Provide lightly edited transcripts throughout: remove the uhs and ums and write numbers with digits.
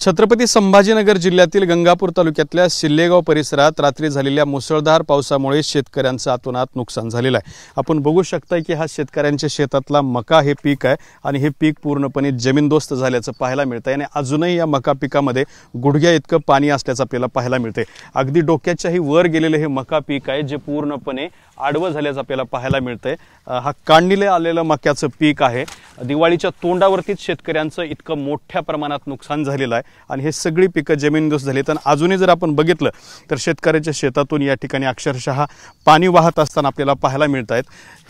छत्रपती संभाजीनगर जिल्ह्यातील गंगापूर तालुक्यातल्या शिल्लेगाव परिसरात रात्री झालेल्या मुसळधार पावसामुळे शेतकऱ्यांचं अतोनात नुकसान झालेलं आहे। आपण बघू शकता की हा शेतकऱ्यांच्या शेतातला मका हे पीक आहे आणि हे पीक पूर्णपणे जमीनदोस्त झाल्याचं पाहायला मिळतंय आणि अजूनही या मका पिकामध्ये गुडघ्या इतकं पाणी असल्याचं आपल्याला पाहायला मिळते। अगदी डोक्याच्याही वर गेलेले हे मका पीक आहे जे पूर्णपणे आडवं झाल्याचं आपल्याला पाहायला मिळतंय। हा काढणीला आलेलं मक्याचं पीक आहे। दिवाळीच्या तोंडावरतीच शेतकऱ्यांचं इतकं मोठ्या प्रमाणात नुकसान झालेलं आहे आणि हे सगळी पिकं जमीनदोस्त झाली। तर अजूनही जर आपण बघितलं तर शेतकऱ्याच्या शेतातून या ठिकाणी अक्षरशः पाणी वाहत असताना आपल्याला पाहायला मिळत आहेत।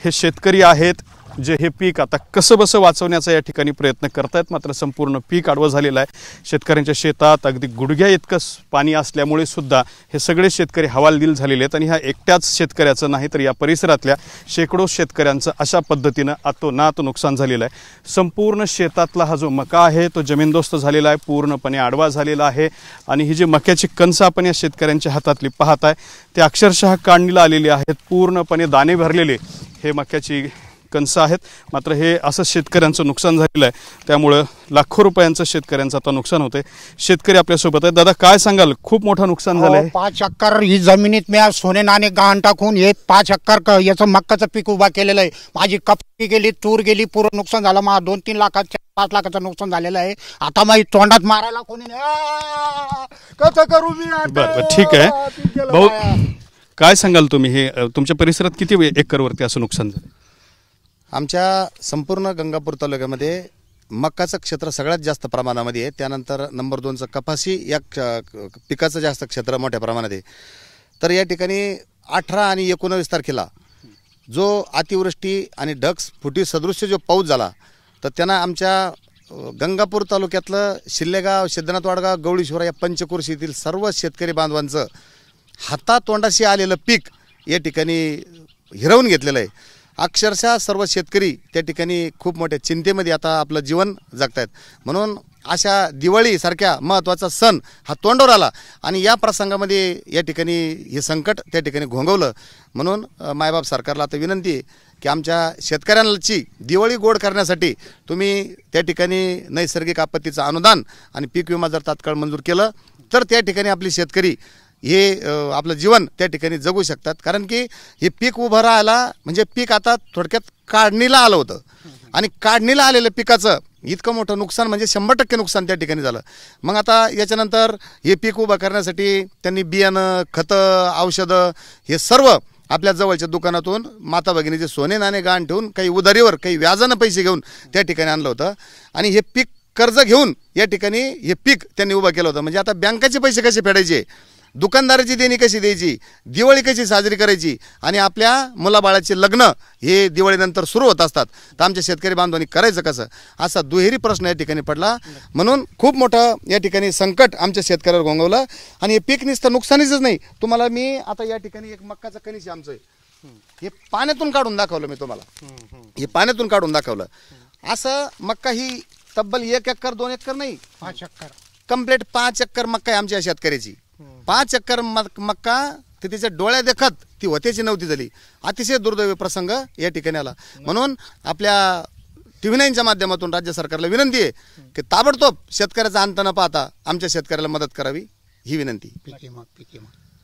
हे शेतकरी आहेत जे हे पीक आता कसं बसं वाचवण्याचा या ठिकाणी प्रयत्न करतायत, मात्र संपूर्ण पीक आडवं झालेलं आहे। शेतकऱ्यांच्या शेतात अगदी गुडघ्या इतकं पाणी असल्यामुळे सुद्धा हे सगळे शेतकरी हवालदिल झालेले आहेत आणि हा एकट्याच शेतकऱ्याचं नाही तर या परिसरातल्या शेकडो शेतकऱ्यांचं अशा पद्धतीनं अतोनात नुकसान झालेलं आहे। संपूर्ण शेतातला हा जो मका आहे तो जमीनदोस्त झालेला आहे, पूर्णपणे आडवा झालेला आहे आणि ही जी मक्याची कणसं आपण या शेतकऱ्यांच्या हातातली पाहताय ते अक्षरशः काढणीला आलेली आहेत। पूर्णपणे दाणे भरलेले हे मक्याची कणसं आहेत, मात्र हे असं शेतकऱ्यांचं नुकसान झालेलं आहे। त्यामुळे लाखो रुपयांचं शेतकऱ्यांचं आता नुकसान होते। शेतकरी आपल्यासोबत आहेत। दादा काय सांगाल, खूप मोठं नुकसान झालंय। 5 एकर ही जमिनीत मी सोने नाणे गहाण टाकून हे 5 एकर याचं मक्काचं पीक उभा केलेलं आहे। माझी कपी गेली, तूर गेली, पूर्ण नुकसान झालं। मला 2-3 लाखाचं 5 लाखाचं नुकसान झालेलं आहे। आता माझी तोंडात मारायला कोणी नाही, कसं करू मी? बरं ठीक आहे भाऊ, काय सांगाल तुम्ही, हे तुमच्या परिसरात किती एकरवरती असं नुकसान झालं? आमच्या संपूर्ण गंगापूर तालुक्यामध्ये मक्काचं क्षेत्र सगळ्यात जास्त प्रमाणामध्ये आहे। त्यानंतर नंबर 2चं कपाशी या पिकाचं जास्त क्षेत्र मोठ्या प्रमाणात आहे। तर या ठिकाणी 18 आणि 19 तारखेला जो अतिवृष्टी आणि ढगफुटी सदृश्य जो पाऊस झाला तर त्यानं आमच्या गंगापूर तालुक्यातलं शिल्लेगाव, सिद्धनाथ वाडगाव, गवळीश्वर या पंचक्रोशी येथील सर्व शेतकरी बांधवांचं हातातोंडाशी आलेलं पीक या ठिकाणी हिरावून घेतलेलं आहे। अक्षरशः सर्व शेतकरी त्या ठिकाणी खूप मोठ्या चिंतेमध्ये आता आपलं जीवन जगतायत। म्हणून अशा दिवाळीसारख्या महत्त्वाचा सण हा तोंडावर आला आणि या प्रसंगामध्ये या ठिकाणी हे संकट त्या ठिकाणी घोंगवलं। म्हणून मायबाप सरकारला आता विनंती आहे की आमच्या शेतकऱ्यांची दिवाळी गोड करण्यासाठी तुम्ही त्या ठिकाणी नैसर्गिक आपत्तीचं अनुदान आणि पीक विमा जर तात्काळ मंजूर केलं तर त्या ठिकाणी आपले शेतकरी हे आपलं जीवन त्या ठिकाणी जगू शकतात। कारण की हे पीक उभं राहायला म्हणजे पीक आता थोडक्यात काढणीला आलं होतं आणि काढणीला आलेलं पिकाचं इतकं मोठं नुकसान म्हणजे 100% नुकसान त्या ठिकाणी झालं। मग आता याच्यानंतर हे पीक उभं करण्यासाठी त्यांनी बियाणं, खतं, औषधं हे सर्व आपल्या जवळच्या दुकानातून माता भगिनीचे सोने नाणे गहाण ठेवून काही उधारीवर काही व्याजानं पैसे घेऊन त्या ठिकाणी आणलं होतं आणि हे पीक कर्ज घेऊन या ठिकाणी हे पीक त्यांनी उभं केलं होतं। म्हणजे आता बँकेचे पैसे कसे फेडायचे, दुकानदाराची देणी कशी द्यायची, दिवाळी कशी साजरी करायची आणि आपल्या मुलाबाळाचे लग्न हे दिवाळीनंतर सुरू होत असतात तर आमच्या शेतकरी बांधवांनी करायचं कसं, असा दुहेरी प्रश्न या ठिकाणी पडला। म्हणून खूप मोठं या ठिकाणी संकट आमच्या शेतकऱ्यावर घोंगवलं आणि हे पीक नुसतं नुकसानीच नाही। तुम्हाला मी आता या ठिकाणी एक मक्काचं कणीस आमचं हे पाण्यातून काढून दाखवलं मी तुम्हाला, हे पाण्यातून काढून दाखवलं। असं मक्का ही तब्बल 1 एकर 2 एकर नाही, 5 एकर कंप्लीट 5 एकर मक्का आहे आमच्या शेतकऱ्याची। 5 एकर मक्का ते तिच्या डोळ्या देखत ती होत्याची नव्हती झाली। अतिशय दुर्दैवी प्रसंग या ठिकाणी आला। म्हणून आपल्या TV9च्या माध्यमातून राज्य सरकारला विनंती आहे की ताबडतोब शेतकऱ्याचा अंत न पाहता आमच्या शेतकऱ्याला मदत करावी, ही विनंती।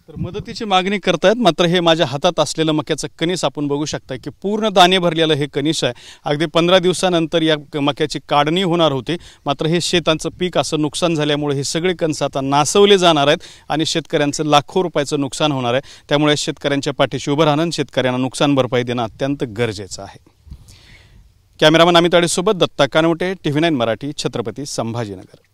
तर मदतीची मागणी करतायत, मात्र हे माझ्या हातात असलेलं मक्याचं कणीस आपण बघू शकता की पूर्ण दाणे भरलेलं हे कणीस आहे। अगदी 15 दिवसानंतर या मक्याची काढणी होणार होती, मात्र हे शेतांचं पीक असं नुकसान झाल्यामुळे हे सगळे कणस आता नासवले जाणार आहेत आणि शेतकऱ्यांचं लाखो रुपयाचं नुकसान होणार आहे। त्यामुळे शेतकऱ्यांच्या पाठीशी उभं राहणं, शेतकऱ्यांना नुकसान भरपाई देणं अत्यंत गरजेचं आहे। कॅमेरामन अमित आडेसोबत दत्ता कानवटे, TV9 मराठी, छत्रपती संभाजीनगर।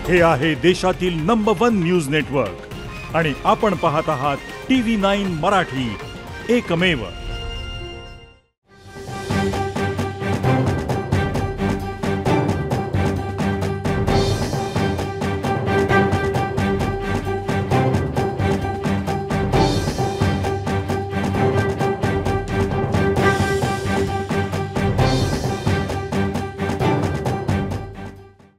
हे आहे देशातील नंबर 1 न्यूज नेटवर्क आणि आपण पाहत आहात TV9 मराठी, एकमेव।